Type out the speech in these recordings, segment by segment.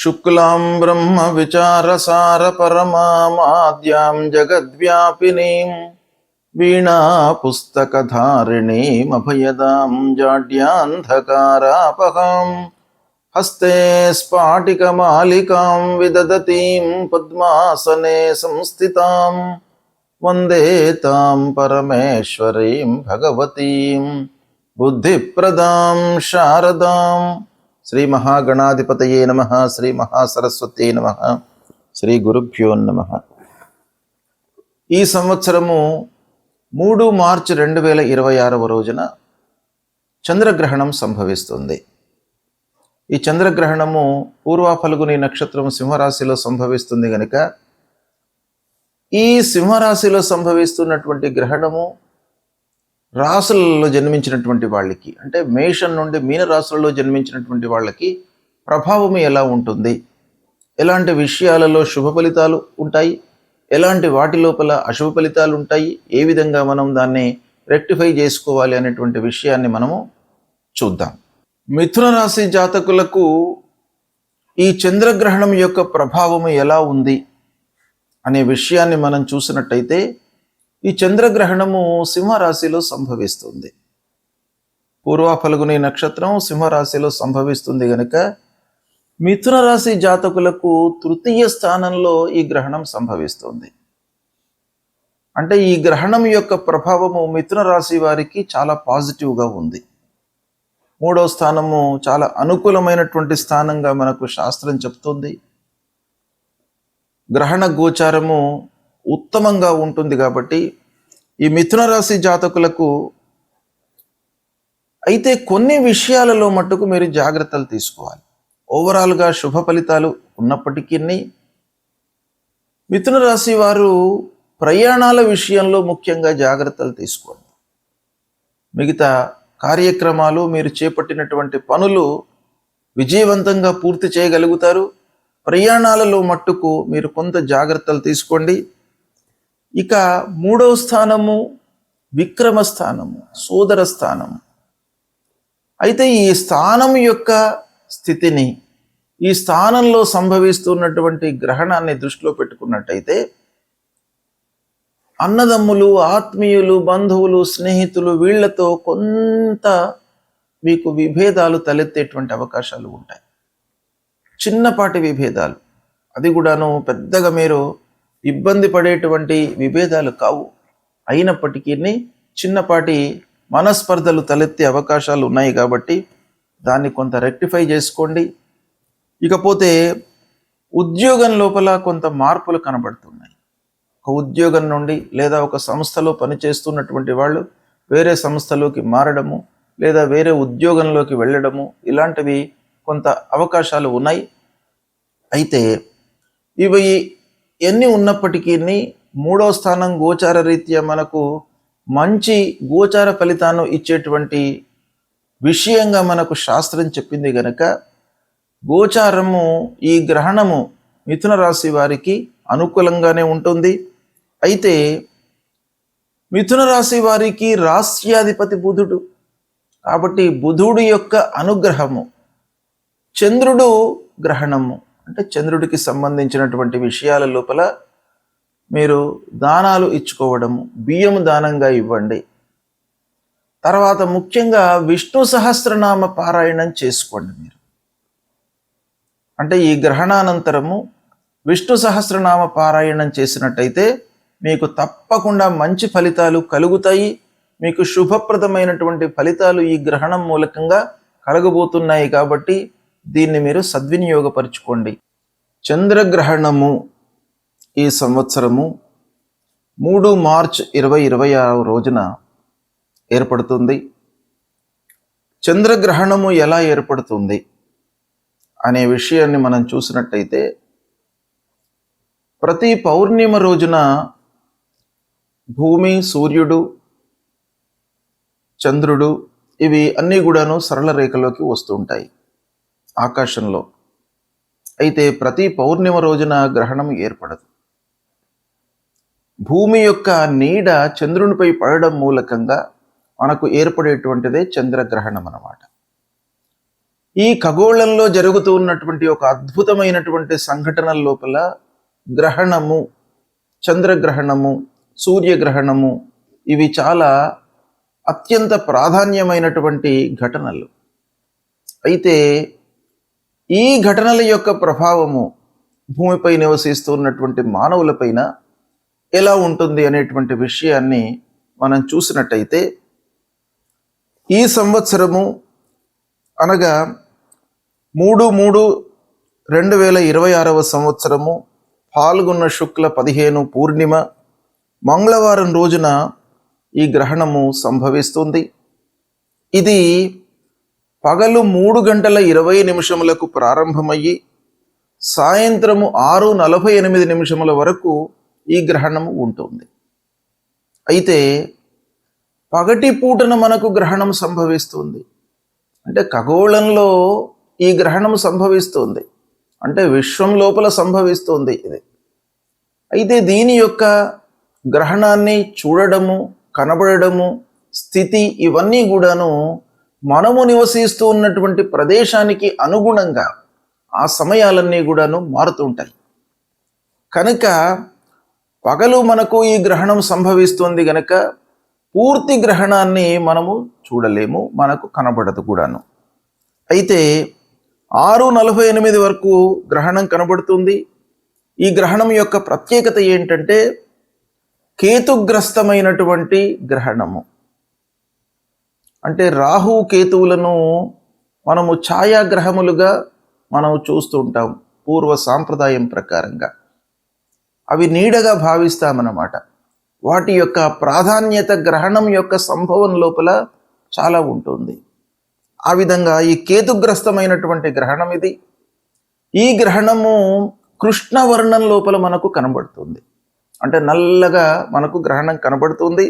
శుక్లాం విచారసార పరమాద్యాం జగద్వ్యాపినీం వీణా పుస్తకధారిణీమభయదాం జాడ్యాంధకారాపహాం హస్తే స్ఫాటికమాలికాం విదదతీం పద్మాసనే సంస్థితాం వందే తాం పరమేశ్వరీం భగవతీం బుద్ధిప్రదాం శారదాం. శ్రీ మహాగణాధిపతయే నమః. శ్రీ మహాసరస్వత్యై నమః. శ్రీ గురుభ్యో నమః. ఈ సంవత్సరము 3 మార్చి 2026 రోజున చంద్రగ్రహణం సంభవిస్తుంది. ఈ చంద్రగ్రహణము పూర్వ ఫల్గుని నక్షత్రం సింహరాశిలో సంభవిస్తుంది కనుక ఈ సింహరాశిలో సంభవిస్తున్నటువంటి గ్రహణము రాశులలో జన్మించినటువంటి వాళ్ళకి, అంటే మేషం నుండి మీన రాశులలో జన్మించినటువంటి వాళ్ళకి ప్రభావం ఎలా ఉంటుంది, ఎలాంటి విషయాలలో శుభ ఫలితాలు ఉంటాయి, ఎలాంటి వాటి లోపల అశుభ ఫలితాలు ఉంటాయి, ఏ విధంగా మనం దాన్ని రెక్టిఫై చేసుకోవాలి అనేటువంటి విషయాన్ని మనము చూద్దాం. మిథున రాశి జాతకులకు ఈ చంద్రగ్రహణం యొక్క ప్రభావం ఎలా ఉంది అనే విషయాన్ని మనం చూసినట్టయితే ఈ చంద్రగ్రహణము సింహరాశిలో సంభవిస్తుంది. పూర్వ ఫల్గుని నక్షత్రం సింహరాశిలో సంభవిస్తుంది కనుక మిథున రాశి జాతకులకు తృతీయ స్థానంలో ఈ గ్రహణం సంభవిస్తుంది. అంటే ఈ గ్రహణం యొక్క ప్రభావము మిథున రాశి వారికి చాలా పాజిటివ్గా ఉంది. 3వ స్థానము చాలా అనుకూలమైనటువంటి స్థానంగా మనకు శాస్త్రం చెప్తుంది. గ్రహణ గోచారము ఉత్తమంగా ఉంటుంది కాబట్టి ఈ మిథున రాశి జాతకులకు అయితే కొన్ని విషయాలలో మట్టుకు మీరు జాగ్రత్తలు తీసుకోవాలి. ఓవరాల్గా శుభ ఫలితాలు ఉన్నప్పటికీ మిథున రాశి వారు ప్రయాణాల విషయంలో ముఖ్యంగా జాగ్రత్తలు తీసుకోండి. మిగతా కార్యక్రమాలు, మీరు చేపట్టినటువంటి పనులు విజయవంతంగా పూర్తి చేయగలుగుతారు. ప్రయాణాలలో మట్టుకు మీరు కొంత జాగ్రత్తలు తీసుకోండి. ఇక 3వ స్థానము విక్రమ స్థానము, సోదర స్థానము. అయితే ఈ స్థానం యొక్క స్థితిని, ఈ స్థానంలో సంభవిస్తున్నటువంటి గ్రహణాన్ని దృష్టిలో పెట్టుకున్నట్టయితే అన్నదమ్ములు, ఆత్మీయులు, బంధువులు, స్నేహితులు వీళ్లతో కొంత మీకు విభేదాలు తలెత్తేటువంటి అవకాశాలు ఉంటాయి. చిన్నపాటి విభేదాలు, అది కూడాను పెద్దగా మీరు ఇబ్బంది పడేటువంటి విభేదాలు కావు. అయినప్పటికీ చిన్నపాటి మనస్పర్ధలు తలెత్తే అవకాశాలు ఉన్నాయి కాబట్టి దాన్ని కొంత రెక్టిఫై చేసుకోండి. ఇకపోతే ఉద్యోగం లోపల కొంత మార్పులు కనబడుతున్నాయి. ఒక ఉద్యోగం నుండి లేదా ఒక సంస్థలో పనిచేస్తున్నటువంటి వాళ్ళు వేరే సంస్థలోకి మారడము లేదా వేరే ఉద్యోగంలోకి వెళ్ళడము, ఇలాంటివి కొంత అవకాశాలు ఉన్నాయి. అయితే ఇవి ఎన్ని ఉన్నప్పటికీ 3వ స్థానం గోచార రీత్యా మనకు మంచి గోచార ఫలితాన్ని ఇచ్చేటువంటి విషయంగా మనకు శాస్త్రం చెప్పింది గనక గోచారము, ఈ గ్రహణము మిథున రాశి వారికి అనుకూలంగానే ఉంటుంది. అయితే మిథున రాశి వారికి రాశ్యాధిపతి బుధుడు కాబట్టి బుధుడు యొక్క అనుగ్రహము, చంద్రుడు గ్రహణము, అంటే చంద్రుడికి సంబంధించినటువంటి విషయాల లోపల మీరు దానాలు ఇచ్చుకోవడము, బియ్యము దానంగా ఇవ్వండి. తర్వాత ముఖ్యంగా విష్ణు సహస్రనామ పారాయణం చేసుకోండి. మీరు అంటే ఈ గ్రహణానంతరము విష్ణు సహస్రనామ పారాయణం చేసినట్టయితే మీకు తప్పకుండా మంచి ఫలితాలు కలుగుతాయి. మీకు శుభప్రదమైనటువంటి ఫలితాలు ఈ గ్రహణం మూలకంగా కలగబోతున్నాయి కాబట్టి దీన్ని మీరు సద్వినియోగపరుచుకోండి. చంద్రగ్రహణము ఈ సంవత్సరము 3 మార్చి 2026 రోజున ఏర్పడుతుంది. చంద్రగ్రహణము ఎలా ఏర్పడుతుంది అనే విషయాన్ని మనం చూసినట్టయితే ప్రతి పౌర్ణిమ రోజున భూమి, సూర్యుడు, చంద్రుడు ఇవి అన్నీ కూడాను సరళ రేఖలోకి వస్తుంటాయి ఆకాశంలో. అయితే ప్రతి పౌర్ణిమ రోజున గ్రహణం ఏర్పడదు. భూమి యొక్క నీడ చంద్రునిపై పడడం మూలకంగా మనకు ఏర్పడేటువంటిదే చంద్రగ్రహణం అన్నమాట. ఈ ఖగోళంలో జరుగుతూ ఉన్నటువంటి ఒక అద్భుతమైనటువంటి సంఘటనల లోపల గ్రహణము, చంద్రగ్రహణము, సూర్యగ్రహణము ఇవి చాలా అత్యంత ప్రాధాన్యమైనటువంటి ఘటనలు. అయితే ఈ ఘటనల యొక్క ప్రభావము భూమిపై నివసిస్తున్నటువంటి మానవులపైన ఎలా ఉంటుంది అనేటువంటి విషయాన్ని మనం చూసినట్టయితే, ఈ సంవత్సరము అనగా 3/3/2026 సంవత్సరము పాల్గొన్న శుక్ల 15 పూర్ణిమ మంగళవారం రోజున ఈ గ్రహణము సంభవిస్తుంది. ఇది పగలు 3:20 ప్రారంభమయ్యి సాయంత్రము 6:48 వరకు ఈ గ్రహణము ఉంటుంది. అయితే పగటి పూటన మనకు గ్రహణం సంభవిస్తుంది. అంటే ఖగోళంలో ఈ గ్రహణం సంభవిస్తుంది, అంటే విశ్వం లోపల సంభవిస్తుంది ఇది. అయితే దీని యొక్క గ్రహణాన్ని చూడడము, కనబడము, స్థితి ఇవన్నీ కూడాను మనము నివసిస్తూ ఉన్నటువంటి ప్రదేశానికి అనుగుణంగా ఆ సమయాలన్నీ కూడాను మారుతుంటాయి. కనుక పగలు మనకు ఈ గ్రహణం సంభవిస్తుంది గనక పూర్తి గ్రహణాన్ని మనము చూడలేము, మనకు కనబడదు కూడాను. అయితే 6:48 వరకు గ్రహణం కనబడుతుంది. ఈ గ్రహణం యొక్క ప్రత్యేకత ఏంటంటే కేతుగ్రస్తమైనటువంటి గ్రహణము. అంటే రాహు కేతువులను మనము ఛాయాగ్రహములుగా మనం చూస్తూ ఉంటాం పూర్వ సాంప్రదాయం ప్రకారంగా. అవి నీడగా భావిస్తామన్నమాట. వాటి యొక్క ప్రాధాన్యత గ్రహణం యొక్క సంభవం లోపల చాలా ఉంటుంది. ఆ విధంగా ఈ కేతుగ్రస్తమైనటువంటి గ్రహణం ఇది. ఈ గ్రహణము కృష్ణవర్ణం లోపల మనకు కనబడుతుంది. అంటే నల్లగా మనకు గ్రహణం కనబడుతుంది.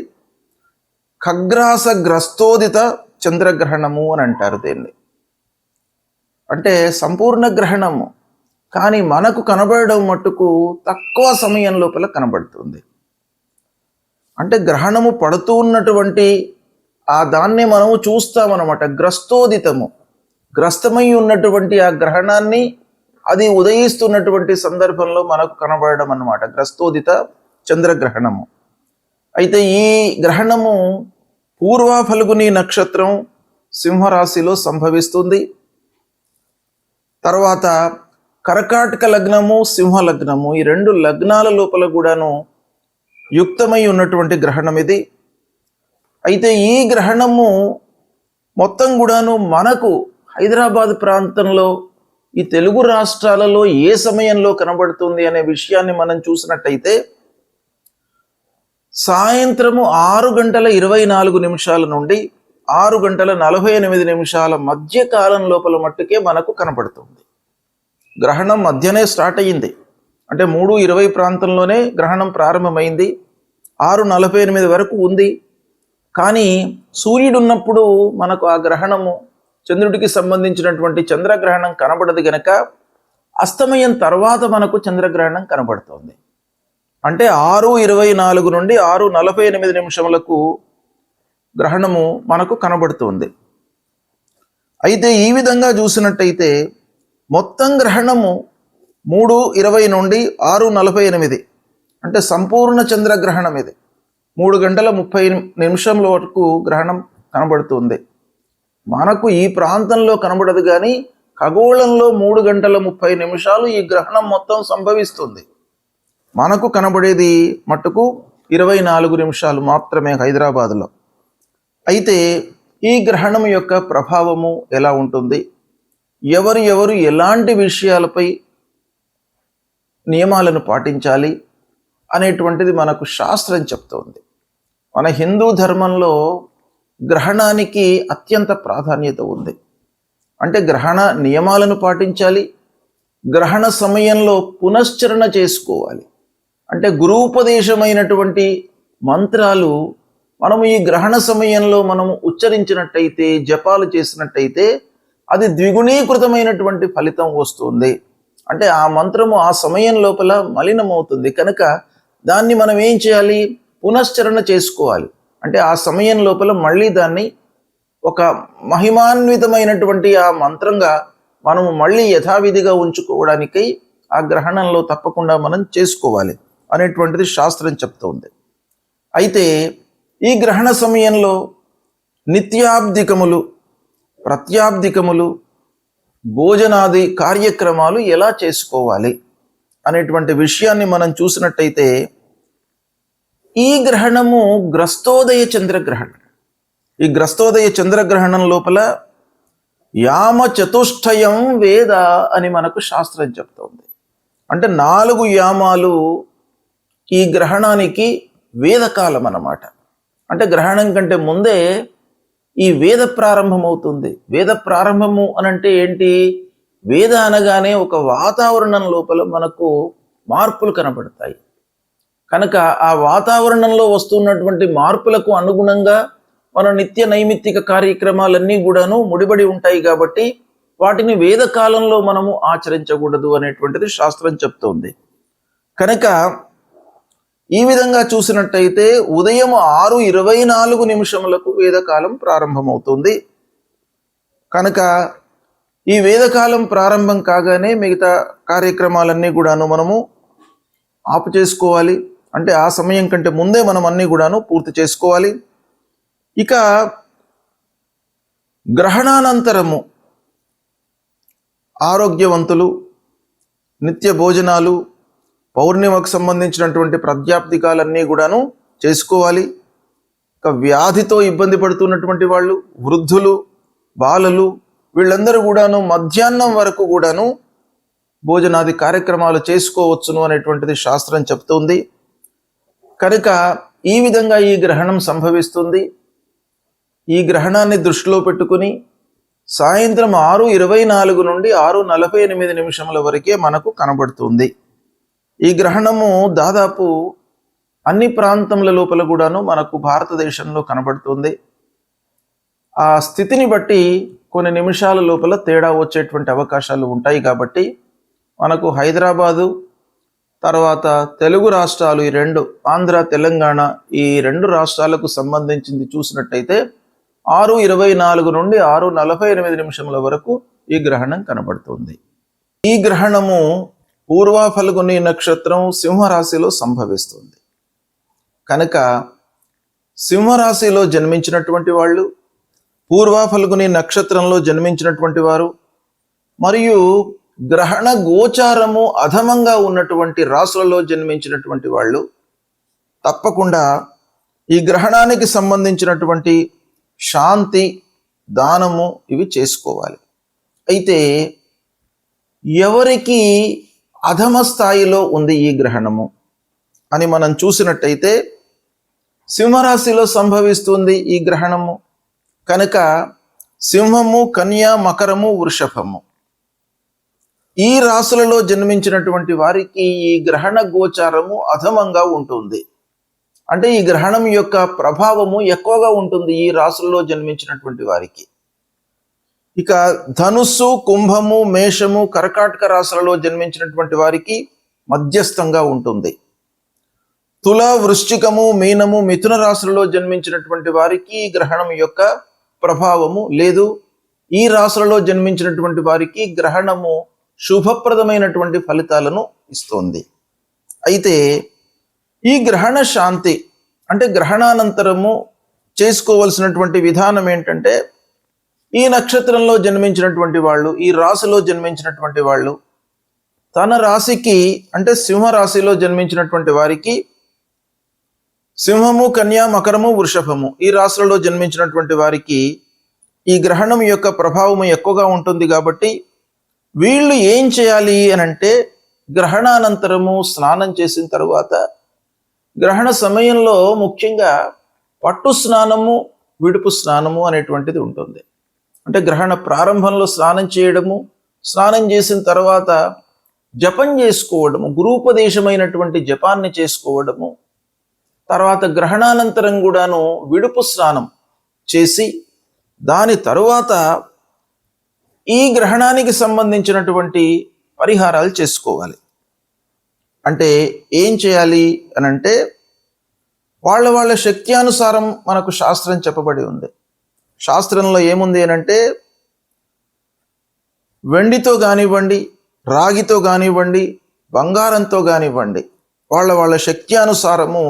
ఖగ్రాస గ్రస్తోదిత చంద్రగ్రహణము అని అంటారు దీన్ని. అంటే సంపూర్ణ గ్రహణము, కానీ మనకు కనబడడం మట్టుకు తక్కువ సమయం లోపల కనబడుతుంది. అంటే గ్రహణము పడుతూ ఉన్నటువంటి ఆ దాన్ని మనము చూస్తామన్నమాట. గ్రస్తోదితము, గ్రస్తమై ఉన్నటువంటి ఆ గ్రహణాన్ని అది ఉదయిస్తున్నటువంటి సందర్భంలో మనకు కనబడడం అన్నమాట, గ్రస్తోదిత చంద్రగ్రహణము. అయితే ఈ గ్రహణము పూర్వ ఫల్గుని నక్షత్రం సింహరాశిలో సంభవిస్తుంది. తర్వాత కర్కాటక లగ్నము, సింహ లగ్నము, ఈ 2 లగ్నాల లోపల కూడాను యుక్తమై ఉన్నటువంటి గ్రహణం ఇది. అయితే ఈ గ్రహణము మొత్తం కూడాను మనకు హైదరాబాద్ ప్రాంతంలో ఈ తెలుగు రాష్ట్రాలలో ఏ సమయంలో కనబడుతుంది అనే విషయాన్ని మనం చూసినట్టయితే సాయంత్రము 6:24 నుండి 6:48 మధ్య కాలం లోపల మట్టుకే మనకు కనబడుతుంది. గ్రహణం మధ్యనే స్టార్ట్ అయ్యింది. అంటే 3:20 ప్రాంతంలోనే గ్రహణం ప్రారంభమైంది, 6:48 వరకు ఉంది. కానీ సూర్యుడు ఉన్నప్పుడు మనకు ఆ గ్రహణము, చంద్రుడికి సంబంధించినటువంటి చంద్రగ్రహణం కనబడదు గనక అస్తమయం తర్వాత మనకు చంద్రగ్రహణం కనబడుతుంది. అంటే 6:24 నుండి 6:48 గ్రహణము మనకు కనబడుతుంది. అయితే ఈ విధంగా చూసినట్టయితే మొత్తం గ్రహణము 3:20 నుండి 6:48, అంటే సంపూర్ణ చంద్రగ్రహణం ఇది. 3:30 వరకు గ్రహణం కనబడుతుంది. మనకు ఈ ప్రాంతంలో కనబడదు, కానీ ఖగోళంలో 3:30 ఈ గ్రహణం మొత్తం సంభవిస్తుంది. మనకు కనబడేది మట్టుకు 24 నిమిషాలు మాత్రమే హైదరాబాదులో. అయితే ఈ గ్రహణం యొక్క ప్రభావము ఎలా ఉంటుంది, ఎవరు ఎలాంటి విషయాలపై నియమాలను పాటించాలి అనేటువంటిది మనకు శాస్త్రం చెప్తోంది. మన హిందూ ధర్మంలో గ్రహణానికి అత్యంత ప్రాధాన్యత ఉంది. అంటే గ్రహణ నియమాలను పాటించాలి, గ్రహణ సమయంలో పునశ్చరణ చేసుకోవాలి. అంటే గురూపదేశమైనటువంటి మంత్రాలు మనము ఈ గ్రహణ సమయంలో మనము ఉచ్చరించినట్టయితే, జపాలు చేసినట్టయితే అది ద్విగుణీకృతమైనటువంటి ఫలితం వస్తుంది. అంటే ఆ మంత్రము ఆ సమయం లోపల మలినమవుతుంది కనుక దాన్ని మనం ఏం చేయాలి, పునశ్చరణ చేసుకోవాలి. అంటే ఆ సమయం లోపల మళ్ళీ దాన్ని ఒక మహిమాన్వితమైనటువంటి ఆ మంత్రంగా మనము మళ్ళీ యథావిధిగా ఉంచుకోవడానికై ఆ గ్రహణంలో తప్పకుండా మనం చేసుకోవాలి అనేటువంటిది శాస్త్రం చెప్తోంది. అయితే ఈ గ్రహణ సమయంలో నిత్యాబ్దికములు, ప్రత్యాబ్దికములు, భోజనాది కార్యక్రమాలు ఎలా చేసుకోవాలి అనేటువంటి విషయాన్ని మనం చూసినట్టయితే ఈ గ్రహణము గ్రస్తోదయ చంద్రగ్రహణం. ఈ గ్రస్తోదయ చంద్రగ్రహణం లోపల యామ చతుష్టయం వేద అని మనకు శాస్త్రం చెప్తోంది. అంటే 4 యామాలు ఈ గ్రహణానికి వేదకాలం అన్నమాట. అంటే గ్రహణం కంటే ముందే ఈ వేద ప్రారంభమవుతుంది. వేద ప్రారంభము అనంటే ఏంటి? వేద అనగానే ఒక వాతావరణం లోపల మనకు మార్పులు కనబడతాయి. కనుక ఆ వాతావరణంలో వస్తున్నటువంటి మార్పులకు అనుగుణంగా మన నిత్య నైమిత్తిక కార్యక్రమాలన్నీ కూడాను ముడిపడి ఉంటాయి కాబట్టి వాటిని వేదకాలంలో మనము ఆచరించకూడదు అనేటువంటిది శాస్త్రం చెప్తోంది. కనుక ఈ విధంగా చూసినట్టయితే ఉదయం 6:24 వేదకాలం ప్రారంభమవుతుంది. కనుక ఈ వేదకాలం ప్రారంభం కాగానే మిగతా కార్యక్రమాలన్నీ కూడాను మనము ఆపు చేసుకోవాలి. అంటే ఆ సమయం కంటే ముందే మనం అన్నీ కూడాను పూర్తి చేసుకోవాలి. ఇక గ్రహణానంతరము ఆరోగ్యవంతులు, నిత్య భోజనాలు, పౌర్ణిమకు సంబంధించినటువంటి ప్రాత్యాప్తికాలన్నీ కూడాను చేసుకోవాలి. ఇక వ్యాధితో ఇబ్బంది పడుతున్నటువంటి వాళ్ళు, వృద్ధులు, బాలలు, వీళ్ళందరూ కూడాను మధ్యాహ్నం వరకు కూడాను భోజనాది కార్యక్రమాలు చేసుకోవచ్చును అనేటువంటిది శాస్త్రం చెప్తుంది. కనుక ఈ విధంగా ఈ గ్రహణం సంభవిస్తుంది. ఈ గ్రహణాన్ని దృష్టిలో పెట్టుకుని సాయంత్రం 6:24 నుండి 6:48 వరకే మనకు కనబడుతుంది. ఈ గ్రహణము దాదాపు అన్ని ప్రాంతముల లోపల కూడాను మనకు భారతదేశంలో కనబడుతుంది. ఆ స్థితిని బట్టి కొన్ని నిమిషాల లోపల తేడా వచ్చేటువంటి అవకాశాలు ఉంటాయి. కాబట్టి మనకు హైదరాబాదు, తర్వాత తెలుగు రాష్ట్రాలు, ఈ 2 ఆంధ్ర, తెలంగాణ, ఈ 2 రాష్ట్రాలకు సంబంధించింది చూసినట్టయితే 6:24 నుండి 6:48 వరకు ఈ గ్రహణం కనబడుతుంది. ఈ గ్రహణము పూర్వ ఫల్గుని నక్షత్రం సింహరాశిలో సంభవిస్తుంది. కనుక సింహరాశిలో జన్మించినటువంటి వాళ్ళు, పూర్వ ఫల్గుని నక్షత్రంలో జన్మించినటువంటి వారు, మరియు గ్రహణ గోచారము అధమంగా ఉన్నటువంటి రాశులలో జన్మించినటువంటి వాళ్ళు తప్పకుండా ఈ గ్రహణానికి సంబంధించినటువంటి శాంతి, దానము ఇవి చేసుకోవాలి. అయితే ఎవరికి అధమ స్థాయిలో ఉంది ఈ గ్రహణము అని మనం చూసినట్టయితే సింహరాశిలో సంభవిస్తుంది ఈ గ్రహణము. కనుక సింహము, కన్య, మకరము, వృషభము, ఈ రాశులలో జన్మించినటువంటి వారికి ఈ గ్రహణ గోచారము అధమంగా ఉంటుంది. అంటే ఈ గ్రహణం యొక్క ప్రభావము ఎక్కువగా ఉంటుంది ఈ రాశుల్లో జన్మించినటువంటి వారికి. ఇక ధనుస్సు, కుంభము, మేషము, కర్కాటక రాశులలో జన్మించినటువంటి వారికి మధ్యస్థంగా ఉంటుంది. తుల, వృశ్చికము, మీనము, మిథున రాశులలో జన్మించినటువంటి వారికి గ్రహణం యొక్క ప్రభావము లేదు. ఈ రాశులలో జన్మించినటువంటి వారికి గ్రహణము శుభప్రదమైనటువంటి ఫలితాలను ఇస్తోంది. అయితే ఈ గ్రహణ శాంతి అంటే గ్రహణానంతరము చేసుకోవలసినటువంటి విధానం ఏంటంటే, ఈ నక్షత్రంలో జన్మించినటువంటి వాళ్ళు, ఈ రాశిలో జన్మించినటువంటి వాళ్ళు తన రాశికి అంటే సింహరాశిలో జన్మించినటువంటి వారికి సింహము, కన్య, మకరము, వృషభము ఈ రాశులలో జన్మించినటువంటి వారికి ఈ గ్రహణం యొక్క ప్రభావము ఎక్కువగా ఉంటుంది. కాబట్టి వీళ్ళు ఏం చేయాలి అని అంటే, గ్రహణానంతరము స్నానం చేసిన తరువాత గ్రహణ సమయంలో ముఖ్యంగా పట్టు స్నానము, విడుపు స్నానము అనేటువంటిది ఉంటుంది. అంటే గ్రహణ ప్రారంభంలో స్నానం చేయడము, స్నానం చేసిన తర్వాత జపం చేసుకోవడము, గురూపదేశమైనటువంటి జపాన్ని చేసుకోవడము, తర్వాత గ్రహణానంతరం కూడాను విడుపు స్నానం చేసి దాని తరువాత ఈ గ్రహణానికి సంబంధించినటువంటి పరిహారాలు చేసుకోవాలి. అంటే ఏం చేయాలి అని అంటే, వాళ్ళ శక్తి అనుసారం మనకు శాస్త్రం చెప్పబడి ఉంది. శాస్త్రంలో ఏముంది అంటే వెండితో కానివ్వండి, రాగితో కానివ్వండి, బంగారంతో కానివ్వండి, వాళ్ళ శక్తి అనుసారము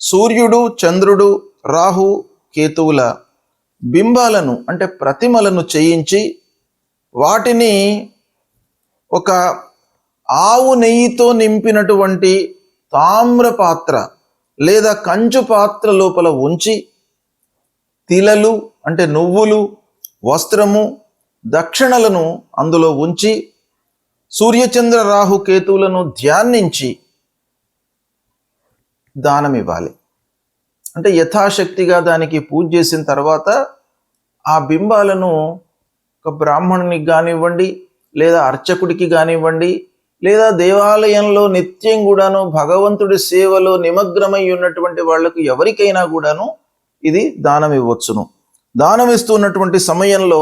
సూర్యుడు, చంద్రుడు, రాహు, కేతువుల బింబాలను అంటే ప్రతిమలను చేయించి వాటిని ఒక ఆవు నెయ్యితో నింపినటువంటి తామ్ర పాత్ర లేదా కంచు పాత్ర లోపల ఉంచి తిలలు అంటే నువ్వులు, వస్త్రము, దక్షిణలను అందులో ఉంచి సూర్యచంద్ర రాహు కేతువులను ధ్యానించి దానం ఇవ్వాలి. అంటే యథాశక్తిగా దానికి పూజ చేసిన తర్వాత ఆ బింబాలను ఒక బ్రాహ్మణునికి కానివ్వండి, లేదా అర్చకుడికి కానివ్వండి, లేదా దేవాలయంలో నిత్యం కూడాను భగవంతుడి సేవలో నిమగ్నమై ఉన్నటువంటి వాళ్లకు ఎవరికైనా కూడాను ఇది దానం ఇవ్వచ్చును. దానం ఇస్తున్నటువంటి సమయంలో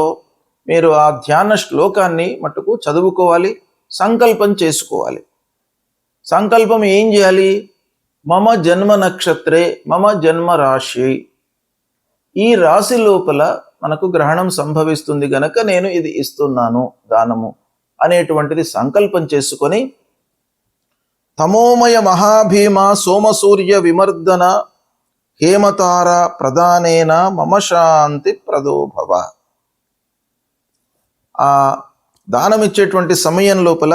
మీరు ఆ ధ్యాన శ్లోకాన్ని మట్టుకు చదువుకోవాలి, సంకల్పం చేసుకోవాలి. సంకల్పం ఏం చేయాలి? మమ జన్మ నక్షత్రే మమ జన్మ రాశి, ఈ రాశి లోపల మనకు గ్రహణం సంభవిస్తుంది గనక నేను ఇది ఇస్తున్నాను దానము అనేటువంటిది సంకల్పం చేసుకొని తమోమయ మహాభీమ సోమసూర్య విమర్దన హేమతార ప్రధానేన మమ శాంతి ప్రదోభవ. ఆ దానం ఇచ్చేటువంటి సమయం లోపల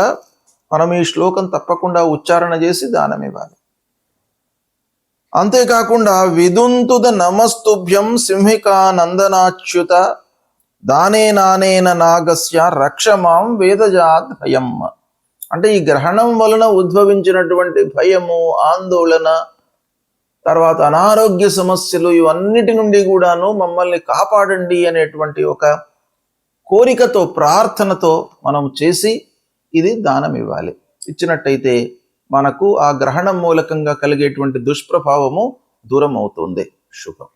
మనం ఈ శ్లోకం తప్పకుండా ఉచ్చారణ చేసి దానం ఇవ్వాలి. అంతేకాకుండా విదుంతుద నమస్తుభ్యం సింహికా నందనాచ్యుత దానే నానేన నాగస్య రక్షమాం వేదజాత్ భయం. అంటే ఈ గ్రహణం వలన ఉద్భవించినటువంటి భయము, ఆందోళన, తర్వాత అనారోగ్య సమస్యలు, ఇవన్నిటి నుండి కూడాను మమ్మల్ని కాపాడండి అనేటువంటి ఒక కోరికతో, ప్రార్థనతో మనం చేసి ఇది దానం ఇవ్వాలి. ఇచ్చినట్టయితే మనకు ఆ గ్రహణం మూలకంగా కలిగేటువంటి దుష్ప్రభావము దూరం అవుతుంది. శుభం.